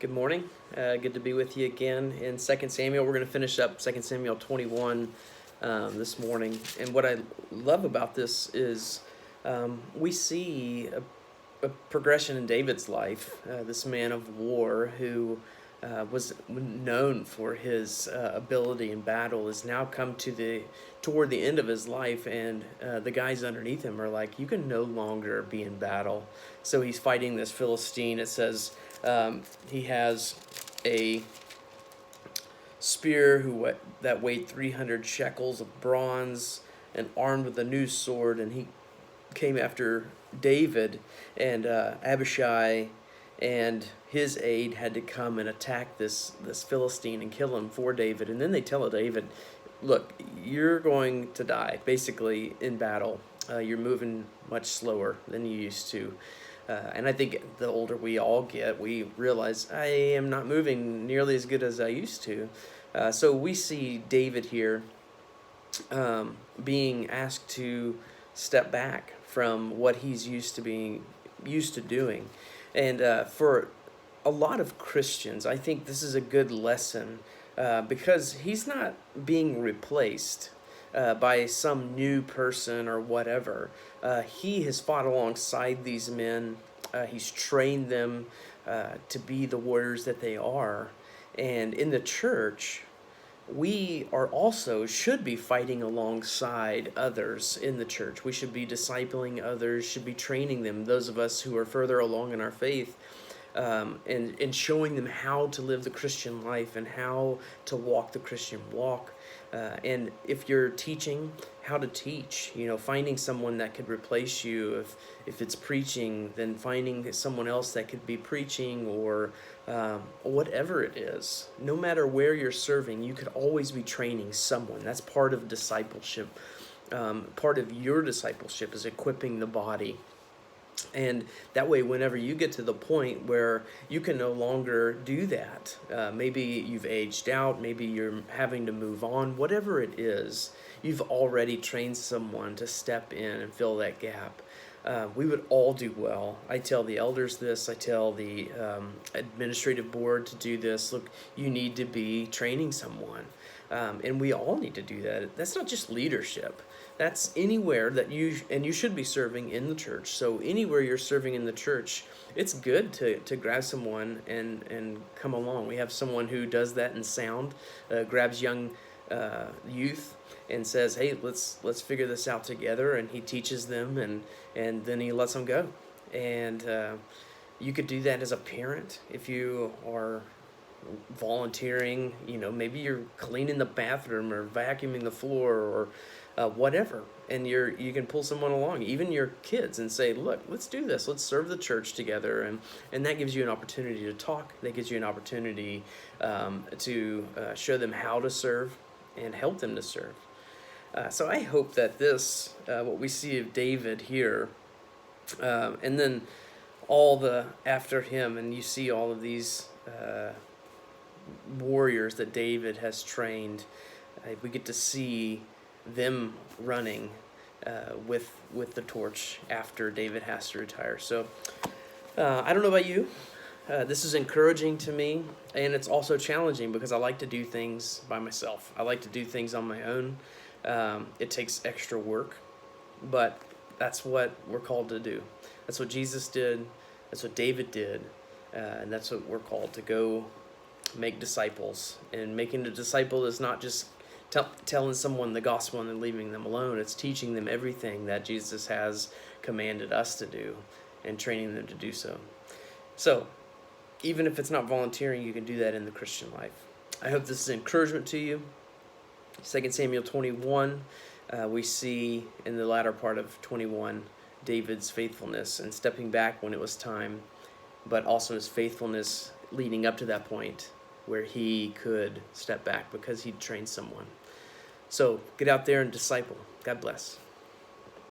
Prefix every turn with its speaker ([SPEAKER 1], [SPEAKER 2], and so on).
[SPEAKER 1] Good morning. Good to be with you again in 2 Samuel. We're going to finish up 2 Samuel 21 this morning. And what I love about this is we see a progression in David's life. This man of war who was known for his ability in battle is now come toward the end of his life, and the guys underneath him are like, you can no longer be in battle. So he's fighting this Philistine. It says he has a spear that weighed 300 shekels of bronze, and armed with a new sword, and he came after David, and Abishai and his aide had to come and attack this Philistine and kill him for David. And then they tell David, look, you're going to die basically in battle. You're moving much slower than you used to. And I think the older we all get, we realize I am not moving nearly as good as I used to. So we see David here being asked to step back from what he's used to doing. And for a lot of Christians, I think this is a good lesson because he's not being replaced by some new person or whatever. He has fought alongside these men. He's trained them to be the warriors that they are. And in the church, we are also should be fighting alongside others in the church. We should be discipling others, should be training them, those of us who are further along in our faith, and showing them how to live the Christian life and how to walk the Christian walk. And if you're teaching, how to teach, finding someone that could replace you. If it's preaching, then finding someone else that could be preaching, or whatever it is. No matter where you're serving, you could always be training someone. That's part of discipleship. Part of your discipleship is equipping the body. And that way, whenever you get to the point where you can no longer do that, maybe you've aged out, maybe you're having to move on, whatever it is, you've already trained someone to step in and fill that gap. We would all do well. I tell the elders this, I tell the administrative board to do this. Look, you need to be training someone. And we all need to do that. That's not just leadership. That's anywhere that you should be serving in the church. So anywhere you're serving in the church, it's good to grab someone and come along. We have someone who does that in sound, grabs young youth and says, hey, let's figure this out together. And he teaches them, and then he lets them go. And you could do that as a parent if you are volunteering. Maybe you're cleaning the bathroom or vacuuming the floor or whatever, and you can pull someone along, even your kids, and say, look, let's do this, let's serve the church together. And that gives you an opportunity to talk. That gives you an opportunity to show them how to serve and help them to serve. So I hope that this what we see of David here, and then all the after him, and you see all of these warriors that David has trained, we get to see them running with the torch after David has to retire. So I don't know about you. This is encouraging to me, and it's also challenging because I like to do things by myself. I like to do things on my own. It takes extra work, but that's what we're called to do. That's what Jesus did. That's what David did. And that's what we're called to go make disciples. And making a disciple is not just telling someone the gospel and then leaving them alone. It's teaching them everything that Jesus has commanded us to do and training them to do so. So even if it's not volunteering, you can do that in the Christian life. I hope this is encouragement to you. 2 Samuel 21, we see in the latter part of 21 David's faithfulness and stepping back when it was time, but also his faithfulness leading up to that point where he could step back because he'd trained someone. So get out there and disciple. God bless.